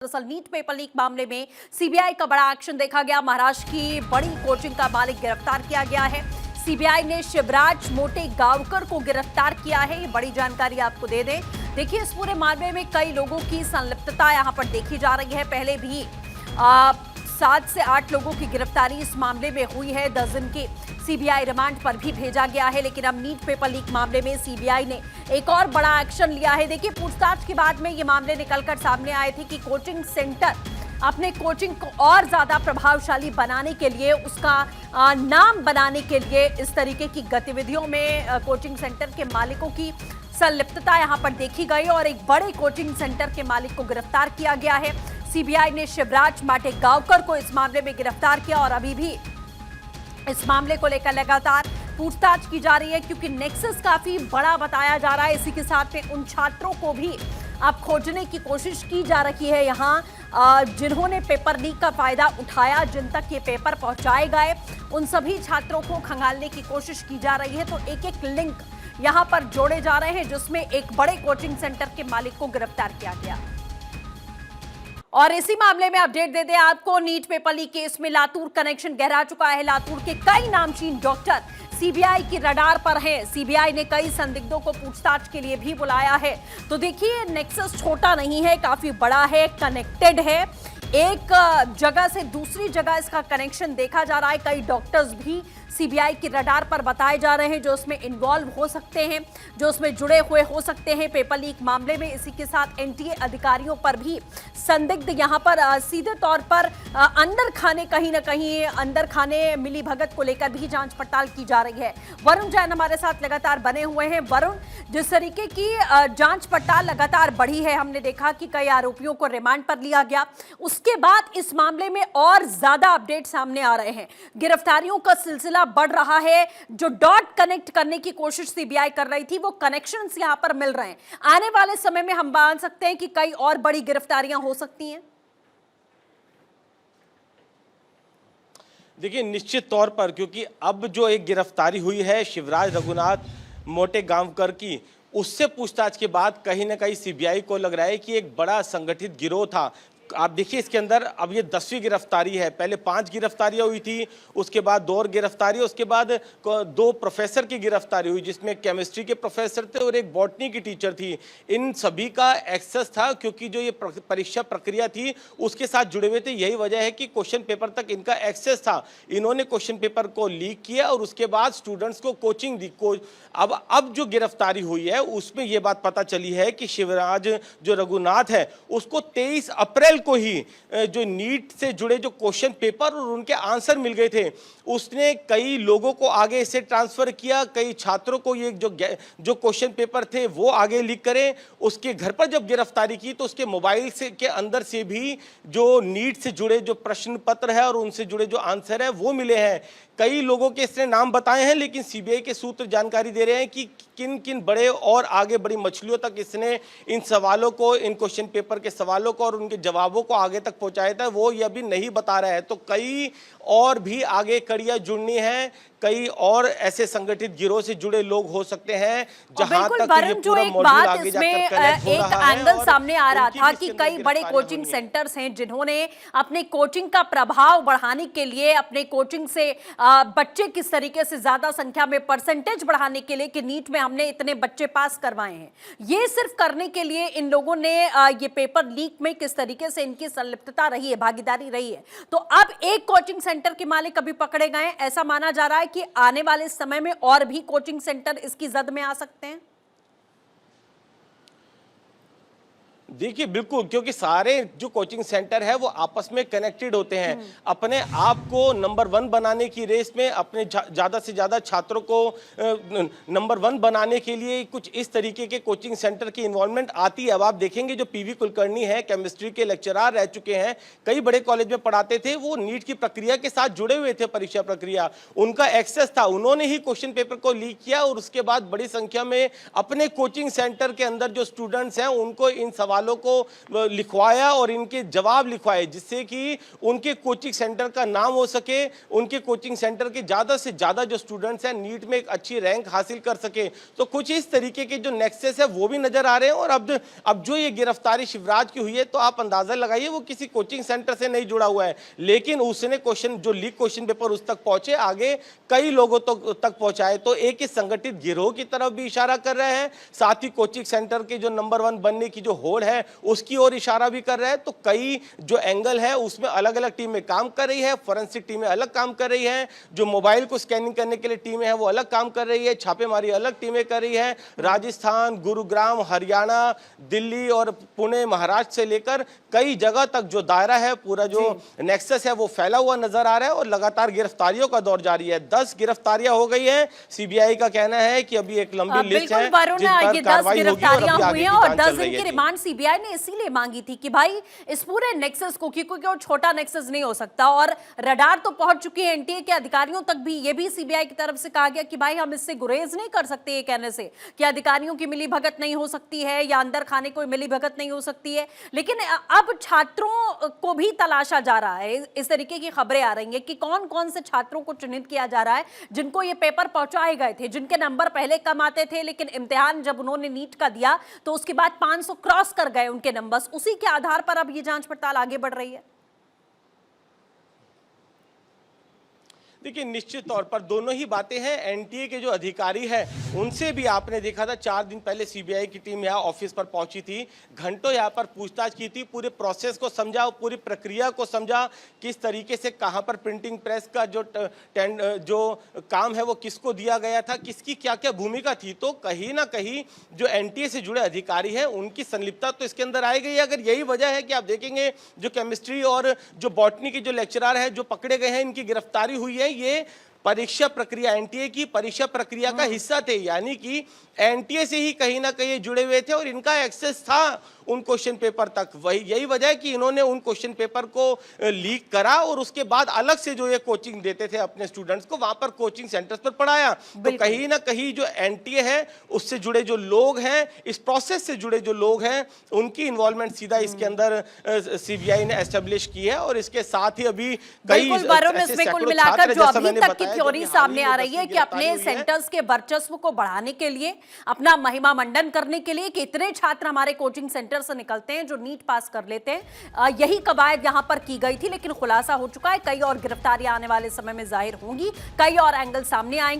दरअसल NEET paper leak मामले में सीबीआई का बड़ा एक्शन देखा गया। महाराष्ट्र की बड़ी कोचिंग का मालिक गिरफ्तार किया गया है। सीबीआई ने शिवराज मोटेगांवकर को गिरफ्तार किया है। ये बड़ी जानकारी आपको दे दें। देखिए, इस पूरे मामले में कई लोगों की संलिप्तता यहां पर देखी जा रही है। पहले भी 7 से 8 लोगों की गिरफ्तारी इस मामले में हुई है। दर्जन के सीबीआई रिमांड पर भी भेजा गया है। लेकिन अब नीट पेपर लीक मामले में सीबीआई ने एक और बड़ा एक्शन लिया है। देखिए, पूछताछ के बाद में ये मामले निकलकर सामने आए थे कि कोचिंग सेंटर अपने कोचिंग को और ज्यादा प्रभावशाली बनाने के लिए, उसका नाम बनाने के लिए इस तरीके की गतिविधियों में कोचिंग सेंटर के मालिकों की संलिप्तता यहां पर देखी गई और एक बड़े कोचिंग सेंटर के मालिक को गिरफ्तार किया गया है। सीबीआई ने शिवराज मोटेगांवकर को इस मामले में गिरफ्तार किया और अभी भी इस मामले को लेकर लगातार पूछताछ की जा रही है, क्योंकि नेक्सस काफी बड़ा बताया जा रहा है। इसी के साथ में उन छात्रों को भी अब खोजने की कोशिश की जा रही है यहाँ, जिन्होंने पेपर लीक का फायदा उठाया, जिन तक ये पेपर पहुंचाए गए, उन सभी छात्रों को खंगालने की कोशिश की जा रही है। तो एक एक लिंक यहाँ पर जोड़े जा रहे हैं, जिसमें एक बड़े कोचिंग सेंटर के मालिक को गिरफ्तार किया गया। और इसी मामले में अपडेट दे दें आपको, नीट पेपर लीक केस में लातूर कनेक्शन गहरा चुका है। लातूर के कई नामचीन डॉक्टर सीबीआई की रडार पर हैं। सीबीआई ने कई संदिग्धों को पूछताछ के लिए भी बुलाया है। तो देखिए, नेक्सस छोटा नहीं है, काफी बड़ा है, कनेक्टेड है। एक जगह से दूसरी जगह इसका कनेक्शन देखा जा रहा है। कई डॉक्टर्स भी सीबीआई की रडार पर बताए जा रहे हैं, जो उसमें इन्वॉल्व हो सकते हैं, जो उसमें जुड़े हुए हो सकते हैं पेपर लीक मामले में। इसी के साथ एनटीए अधिकारियों पर भी संदिग्ध यहां पर सीधे तौर पर अंदर खाने, कहीं ना कहीं अंदर खाने मिली भगत को लेकर भी जांच पड़ताल की जा रही है। वरुण जैन हमारे साथ लगातार बने हुए हैं। वरुण, जिस तरीके की जांच पड़ताल लगातार बढ़ी है, हमने देखा कि कई आरोपियों को रिमांड पर लिया गया, उसके बाद इस मामले में और ज्यादा अपडेट सामने आ रहे हैं। गिरफ्तारियों का सिलसिला बढ़ रहा है। जो डॉट कनेक्ट करने की कोशिश सीबीआई कर रही थी, वो कनेक्शंस यहां पर मिल रहे हैं। आने वाले समय में हम मान सकते हैं कि कई और बड़ी गिरफ्तारियां हो सकती हैं। देखिए, निश्चित तौर पर, क्योंकि अब जो एक गिरफ्तारी हुई है शिवराज रघुनाथ मोटेगांवकर की, उससे पूछताछ के बाद कहीं ना कहीं सीबीआई को लग रहा है कि एक बड़ा संगठित गिरोह था। आप देखिए, इसके अंदर अब ये 10वीं गिरफ्तारी है। पहले 5 गिरफ्तारियां हुई थी, उसके बाद 2 और गिरफ्तारी, उसके बाद 2 प्रोफेसर की गिरफ्तारी हुई, जिसमें केमिस्ट्री के प्रोफेसर थे और एक बॉटनी की टीचर थी। इन सभी का एक्सेस था, क्योंकि जो ये परीक्षा प्रक्रिया थी उसके साथ जुड़े हुए थे। यही वजह है कि क्वेश्चन पेपर तक इनका एक्सेस था। इन्होंने क्वेश्चन पेपर को लीक किया और उसके बाद स्टूडेंट्स को कोचिंग दी। अब जो गिरफ्तारी हुई है उसमें यह बात पता चली है कि शिवराज जो रघुनाथ है, उसको 23 अप्रैल को ही जो नीट से जुड़े जो क्वेश्चन पेपर और उनके आंसर मिल गए थे, उसने कई लोगों को आगे इसे ट्रांसफर किया। कई छात्रों को ये जो क्वेश्चन पेपर थे वो आगे लीक करें। उसके घर पर जब गिरफ्तारी की तो उसके मोबाइल से के अंदर से भी जो नीट से जुड़े जो प्रश्न पत्र है और उनसे जुड़े जो आंसर है वो मिले हैं। कई लोगों के इसने नाम बताए हैं, लेकिन सीबीआई के सूत्र जानकारी दे रहे हैं कि किन किन बड़े और आगे बड़ी मछलियों तक इसने इन सवालों को, इन क्वेश्चन पेपर के सवालों को और उनके जवाबों को आगे तक पहुंचाया था, वो ये अभी नहीं बता रहा है। तो कई और भी आगे कड़ियां जुड़नी है, कई और ऐसे संगठित गिरोह से जुड़े लोग हो सकते हैं, जहां तक ये पूरा मॉड्यूल आगे जाकर कनेक्ट हो रहा है। एंगल सामने आ रहा था कि कई बड़े कोचिंग सेंटर्स हैं जिन्होंने अपने कोचिंग का प्रभाव बढ़ाने के लिए, अपने कोचिंग से बच्चे किस तरीके से ज्यादा संख्या में परसेंटेज बढ़ाने के लिए कि नीट में हमने इतने बच्चे पास करवाए हैं, ये सिर्फ करने के लिए इन लोगों ने ये पेपर लीक में किस तरीके से इनकी संलिप्तता रही है, भागीदारी रही है। तो अब एक कोचिंग सेंटर के मालिक अभी पकड़े गए। ऐसा माना जा रहा है कि आने वाले समय में और भी कोचिंग सेंटर इसकी जद में आ सकते हैं। देखिए, बिल्कुल, क्योंकि सारे जो कोचिंग सेंटर है वो आपस में कनेक्टेड होते हैं। अपने आप को नंबर 1 बनाने की रेस में अपने ज़्यादा से ज़्यादा छात्रों को नंबर 1 बनाने के लिए कुछ इस तरीके के कोचिंग सेंटर की इन्वॉल्वमेंट आती है। अब आप देखेंगे, जो पीवी कुलकर्णी है, केमिस्ट्री के लेक्चरर रह चुके हैं, कई बड़े कॉलेज में पढ़ाते थे, वो नीट की प्रक्रिया के साथ जुड़े हुए थे, परीक्षा प्रक्रिया, उनका एक्सेस था। उन्होंने ही क्वेश्चन पेपर को लीक किया और उसके बाद बड़ी संख्या में अपने कोचिंग सेंटर के अंदर जो स्टूडेंट्स हैं उनको इन सवालों सवालों को लिखवाया और इनके जवाब लिखवाए, जिससे कि उनके कोचिंग सेंटर का नाम हो सके, उनके कोचिंग सेंटर के ज़्यादा से ज़्यादा जो स्टूडेंट्स हैं नीट में एक अच्छी रैंक हासिल कर सके। तो कुछ इस तरीके के जो नेक्सस है वो भी नजर आ रहे हैं। और अब जो ये गिरफ्तारी शिवराज की हुई है, तो आप अंदाजा लगाइए वो किसी कोचिंग सेंटर से नहीं जुड़ा हुआ है, लेकिन उसने क्वेश्चन जो लीक क्वेश्चन पेपर उस तक पहुंचे, आगे कई लोगों तक पहुंचाए। तो एक इस संगठित गिरोह की तरफ भी इशारा कर रहे हैं, साथ ही कोचिंग सेंटर के जो नंबर 1 बनने की जो होड़ है उसकी ओर इशारा भी कर रहे हैं। तो कई जो एंगल है उसमें अलग अलग टीमें काम कर रही है, फोरेंसिक टीमें अलग काम कर रही है, जो मोबाइल को स्कैनिंग करने के लिए टीमें हैं वो अलग काम कर रही है, छापेमारी अलग टीमें कर रही है। राजस्थान, गुरुग्राम, हरियाणा, दिल्ली और पुणे, महाराष्ट्र से लेकर कई जगह तक जो दायरा है, पूरा जो नेक्सस है वो फैला हुआ नजर आ रहा है और लगातार गिरफ्तारियों का दौर जारी है। 10 गिरफ्तारियां हो गई हैं। सीबीआई का कहना है कि अभी एक लंबी लिस्ट है, वरुण, ये 10 गिरफ्तारियां हुई हैं और 10 दिन की की रिमांड सीबीआई ने इसीलिए मांगी थी कि भाई इस पूरे नेक्सस को, क्योंकि वो छोटा नेक्सस नहीं हो सकता और रडार तो पहुंच चुकी है एनटीए के अधिकारियों तक भी। ये भी सीबीआई की तरफ से कहा गया कि भाई हम इससे गुरेज नहीं कर सकते ये कहने से कि अधिकारियों की मिलीभगत नहीं हो सकती है या अंदर खाने कोई मिलीभगत नहीं हो सकती है। लेकिन अब छात्रों को भी तलाशा जा रहा है, इस तरीके की खबरें आ रही हैं कि कौन कौन से छात्रों को चिन्हित किया जा रहा है जिनको ये पेपर पहुंचाए गए थे, जिनके नंबर पहले कम आते थे, लेकिन इम्तिहान जब उन्होंने नीट का दिया तो उसके बाद 500 क्रॉस कर गए उनके नंबर्स। उसी के आधार पर अब ये जांच पड़ताल आगे बढ़ रही है। देखिए, निश्चित तौर पर दोनों ही बातें हैं। एनटीए के जो अधिकारी हैं उनसे भी आपने देखा था, 4 दिन पहले सीबीआई की टीम यहाँ ऑफिस पर पहुंची थी, घंटों यहाँ पर पूछताछ की थी, पूरे प्रोसेस को समझा, पूरी प्रक्रिया को समझा, किस तरीके से कहाँ पर प्रिंटिंग प्रेस का जो काम है वो किसको दिया गया था, किसकी क्या क्या भूमिका थी। तो कहीं ना कहीं जो एनटीए से जुड़े अधिकारी हैं उनकी संलिप्तता तो इसके अंदर आई गई है। अगर यही वजह है कि आप देखेंगे जो केमिस्ट्री और जो बॉटनी के जो लेक्चरर हैं जो पकड़े गए हैं, इनकी गिरफ्तारी हुई है, ये परीक्षा प्रक्रिया, एनटीए की परीक्षा प्रक्रिया का हिस्सा थे, यानी कि एनटीए से ही कहीं ना कहीं जुड़े हुए थे और इनका एक्सेस था उन क्वेश्चन पेपर तक। यही वजह है कि इन्होंने उन क्वेश्चन पेपर को लीक करा और उसके बाद अलग से जो ये कोचिंग देते थे अपने स्टूडेंट्स को, वहां पर कोचिंग सेंटर्स पर पढ़ाया। तो कहीं ना कहीं जो एनटीए है उससे जुड़े जो लोग हैं, इस प्रोसेस से जुड़े जो लोग हैं, उनकी इन्वॉल्वमेंट सीधा इसके अंदर सीबीआई ने एस्टेब्लिश की है। और इसके साथ ही अभी कई कुल मिलाकर जो अभी तक की थ्योरी सामने आ रही है कि अपने सेंटर्स के वर्चस्व को बढ़ाने के लिए, अपना महिमा मंडन करने के लिए कि इतने छात्र हमारे कोचिंग सेंटर से निकलते हैं जो नीट पास कर लेते हैं, यही कवायद यहां पर की गई थी। लेकिन खुलासा हो चुका है, कई और गिरफ्तारियां आने वाले समय में जाहिर होंगी, कई और एंगल सामने आएंगे।